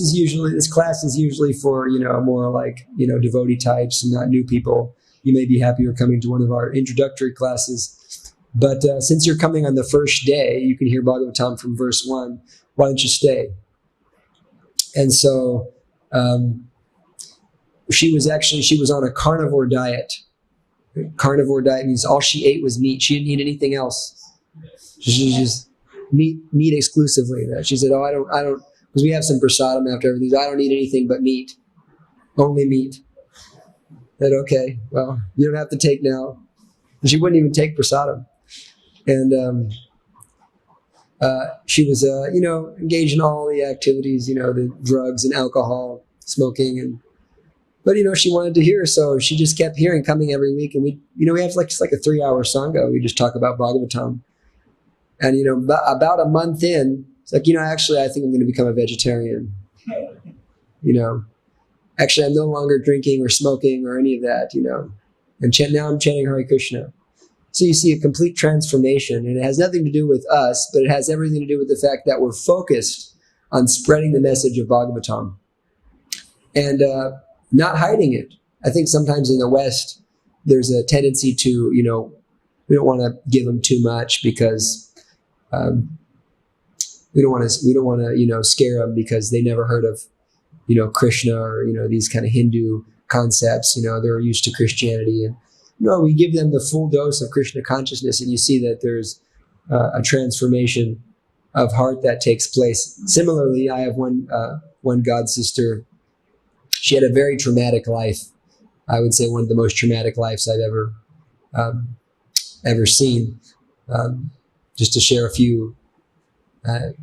class is usually for, more like, devotee types and not new people. You may be happier coming to one of our introductory classes. But since you're coming on the first day, you can hear Bhagavatam from verse 1. Why don't you stay? And so she was on a carnivore diet. Carnivore diet means all she ate was meat. She didn't eat anything else. She just meat exclusively. She said, I don't, because we have some prasadam after everything. So I don't eat anything but meat. Only meat. I said, okay, well, you don't have to take now. And she wouldn't even take prasadam. And she was, engaged in all the activities, the drugs and alcohol, smoking, but she wanted to hear, so she just kept hearing, coming every week. And we have just like a 3-hour sangha. We just talk about Bhagavatam. And, about a month in, it's like, actually, I think I'm going to become a vegetarian. Actually, I'm no longer drinking or smoking or any of that, and now I'm chanting Hare Krishna. So you see a complete transformation, and it has nothing to do with us, but it has everything to do with the fact that we're focused on spreading the message of Bhagavatam and not hiding it. I think sometimes in the West, there's a tendency to, we don't want to give them too much because we don't want to, scare them because they never heard of, Krishna or, these kind of Hindu concepts. They're used to Christianity. And we give them the full dose of Krishna consciousness, and you see that there's a transformation of heart that takes place. Similarly, I have one god sister. She had a very traumatic life. I would say one of the most traumatic lives I've ever ever seen. Just to share a few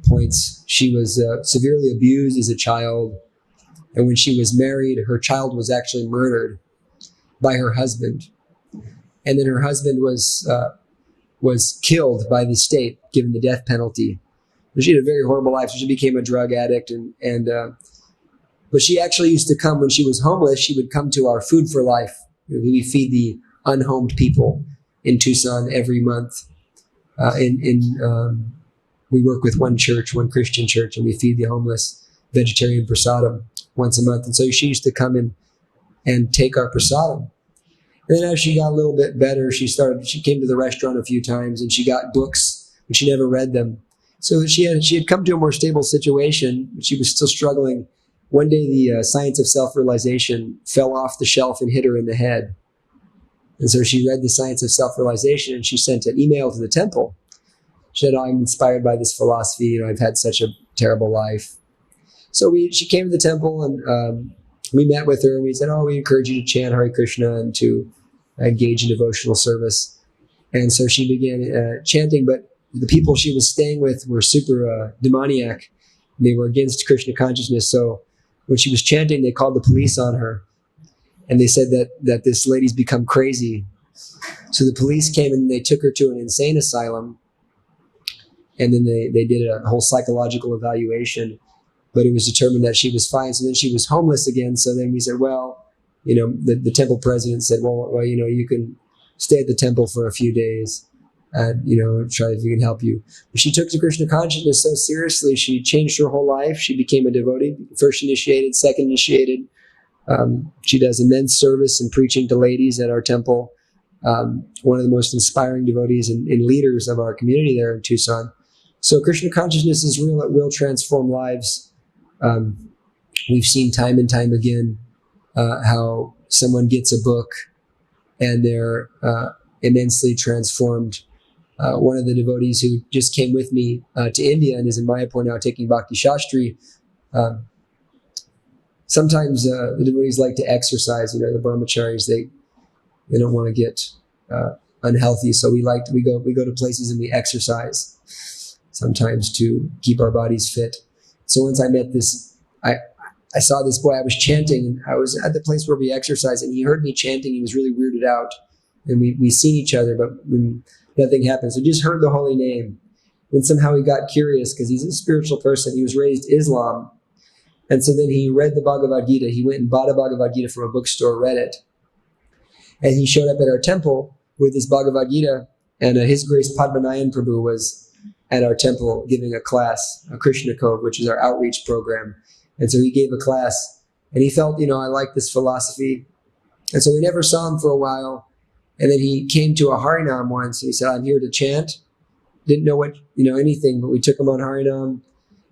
points, she was severely abused as a child, and when she was married, her child was actually murdered by her husband, and then her husband was killed by the state, given the death penalty. She had a very horrible life. So she became a drug addict, but she actually used to come when she was homeless. She would come to our Food for Life. We feed the unhomed people in Tucson every month. We work with one church, one Christian church, and we feed the homeless vegetarian prasadam once a month. And so she used to come in and take our prasadam. And then as she got a little bit better, she came to the restaurant a few times, and she got books, but she never read them. So she had come to a more stable situation, but she was still struggling. One day, the Science of Self-Realization fell off the shelf and hit her in the head. And so she read the Science of Self-Realization, and she sent an email to the temple. She said, I'm inspired by this philosophy. I've had such a terrible life. So she came to the temple, and we met with her, and we said, we encourage you to chant Hare Krishna and to engage in devotional service. And so she began chanting, but the people she was staying with were super demoniac. They were against Krishna consciousness. So when she was chanting, they called the police on her. And they said that this lady's become crazy. So the police came and they took her to an insane asylum. And then they did a whole psychological evaluation. But it was determined that she was fine. So then she was homeless again. So then we said, the temple president said, you can stay at the temple for a few days. And, try if we can help you. But she took to Krishna consciousness so seriously, she changed her whole life. She became a devotee, first initiated, second initiated. She does immense service and preaching to ladies at our temple. One of the most inspiring devotees and leaders of our community there in Tucson. So Krishna consciousness is real. It will transform lives. We've seen time and time again how someone gets a book and they're immensely transformed. One of the devotees who just came with me to India and is in Mayapur now taking Bhakti Shastri. Sometimes the devotees like to exercise. The brahmacharis, they don't want to get unhealthy, so we go to places and we exercise sometimes to keep our bodies fit. So once I met this, I saw this boy. I was chanting, and I was at the place where we exercise, and he heard me chanting. He was really weirded out, and we seen each other, but nothing happened. So just heard the holy name. Then somehow he got curious because he's a spiritual person. He was raised Islam. And so then he read the Bhagavad Gita. He went and bought a Bhagavad Gita from a bookstore, read it. And he showed up at our temple with this Bhagavad Gita. And His Grace Padmanayan Prabhu was at our temple giving a class, a Krishna Code, which is our outreach program. And so he gave a class. And he felt, I like this philosophy. And so we never saw him for a while. And then he came to a Harinam once, and he said, I'm here to chant. Didn't know anything, but we took him on Harinam.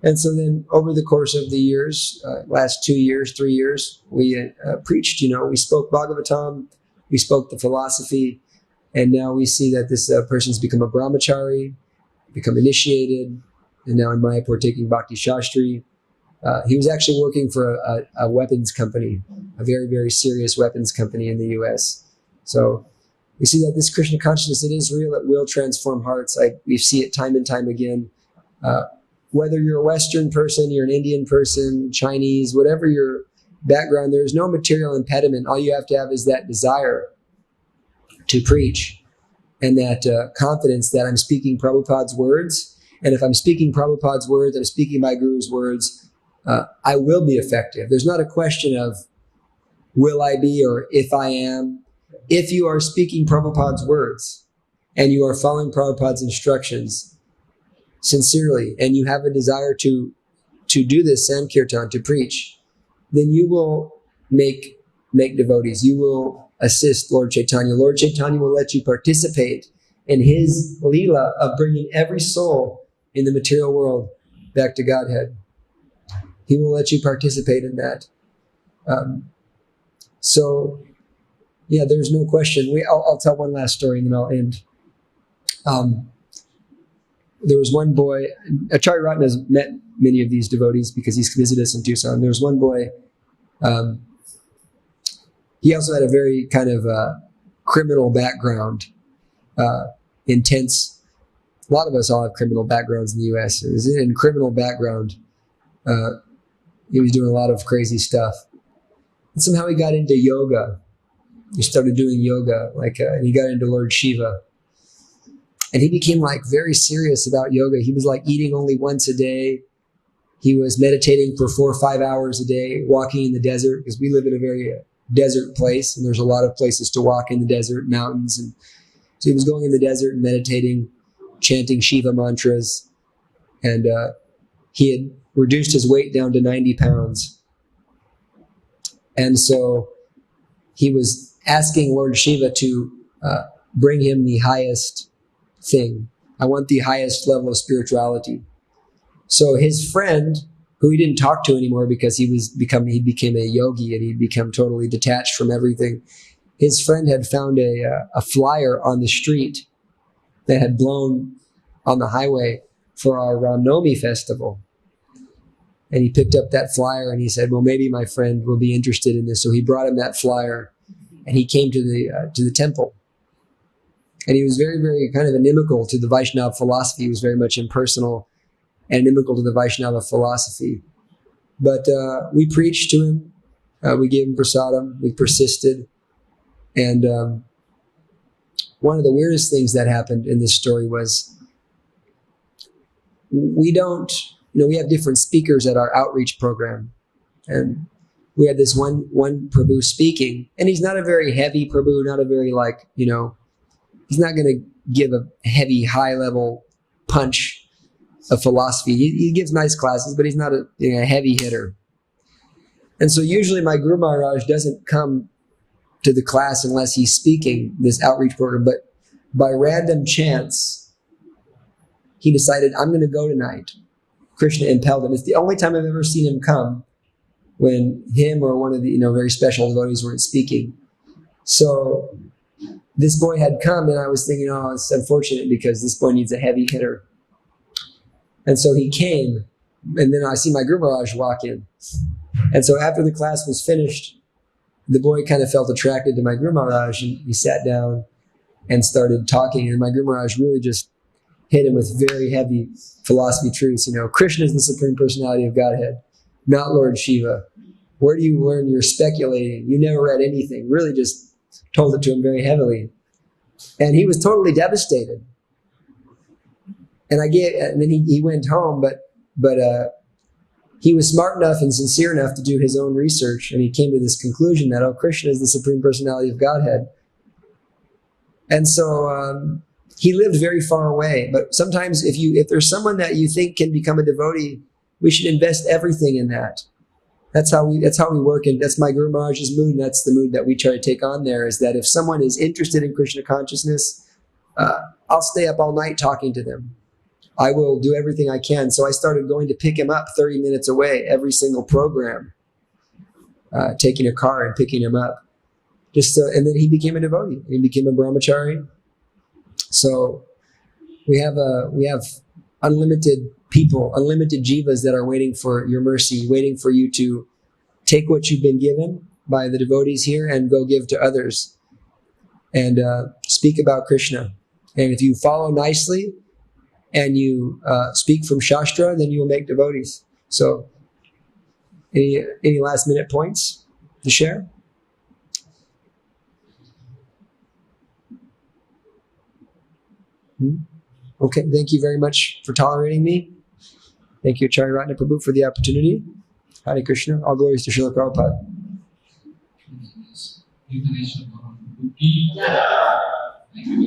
And so then over the course of the years, last 2 years, 3 years, we preached, we spoke Bhagavatam, we spoke the philosophy, and now we see that this person's become a brahmachari, become initiated, and now in Mayapur taking Bhakti Shastri. He was actually working for a weapons company, a very, very serious weapons company in the U.S. So we see that this Krishna consciousness, it is real. It will transform hearts. We see it time and time again. Whether you're a Western person, you're an Indian person, Chinese, whatever your background, there's no material impediment. All you have to have is that desire to preach and that confidence that I'm speaking Prabhupada's words. And if I'm speaking Prabhupada's words, I'm speaking my Guru's words, I will be effective. There's not a question of will I be or if I am. If you are speaking Prabhupada's words and you are following Prabhupada's instructions sincerely, and you have a desire to do this Sankirtan, to preach, then you will make devotees. You will assist Lord Chaitanya. Lord Chaitanya will let you participate in his Leela of bringing every soul in the material world back to Godhead. He will let you participate in that. Yeah, there's no question. I'll tell one last story and then I'll end. There was one boy, Acharya Ratna has met many of these devotees because he's visited us in Tucson. There was one boy, he also had a very kind of criminal background, intense. A lot of us all have criminal backgrounds in the U.S. It was in criminal background. He was doing a lot of crazy stuff. And somehow he got into yoga. He started doing yoga, and he got into Lord Shiva. And he became very serious about yoga. He was eating only once a day. He was meditating for 4 or 5 hours a day, walking in the desert, because we live in a very desert place, and there's a lot of places to walk in the desert, mountains. And so he was going in the desert and meditating, chanting Shiva mantras. And he had reduced his weight down to 90 pounds. And so he was asking Lord Shiva to bring him the highest thing. I want the highest level of spirituality. So his friend, who he didn't talk to anymore because he became a yogi and he'd become totally detached from everything. His friend had found a flyer on the street that had blown on the highway for our Ramnami festival. And he picked up that flyer and he said, well, maybe my friend will be interested in this. So he brought him that flyer and he came to the temple. And he was very, very kind of inimical to the Vaishnava philosophy. He was very much impersonal and inimical to the Vaishnava philosophy. But we preached to him. We gave him prasadam. We persisted. And one of the weirdest things that happened in this story was we have different speakers at our outreach program. And we had this one Prabhu speaking. And he's not a very heavy Prabhu, not a very he's not going to give a heavy, high-level punch of philosophy. He gives nice classes, but he's not a heavy hitter. And so usually my Guru Maharaj doesn't come to the class unless he's speaking this outreach program. But by random chance, he decided, I'm going to go tonight. Krishna impelled him. It's the only time I've ever seen him come when him or one of the very special devotees weren't speaking. So this boy had come, and I was thinking, oh, it's unfortunate because this boy needs a heavy hitter. And so he came, and then I see my Guru Maharaj walk in. And so after the class was finished, the boy kind of felt attracted to my Guru Maharaj, and he sat down and started talking. And my Guru Maharaj really just hit him with very heavy philosophy truths. Krishna is the Supreme Personality of Godhead, not Lord Shiva. Where do you learn you're speculating? You never read anything. Really just told it to him very heavily. And he was totally devastated. And then he went home, but he was smart enough and sincere enough to do his own research, and he came to this conclusion that, Krishna is the Supreme Personality of Godhead. And so he lived very far away. But sometimes if there's someone that you think can become a devotee, we should invest everything in that. That's how we work, and that's my Guru Maharaj's mood, and that's the mood that we try to take on there, is that if someone is interested in Krishna consciousness, I'll stay up all night talking to them. I will do everything I can. So I started going to pick him up 30 minutes away every single program, taking a car and picking him up. And then he became a devotee. He became a brahmachari. So we have unlimited people, unlimited jivas that are waiting for your mercy, waiting for you to take what you've been given by the devotees here and go give to others and speak about Krishna. And if you follow nicely and you speak from Shastra, then you will make devotees. So any last minute points to share? Okay, thank you very much for tolerating me. Thank you, Acharya Ratna Prabhu, for the opportunity. Hare Krishna. All glories to Srila Prabhupada. Kirtaneshwar, Gauranga. Thank you.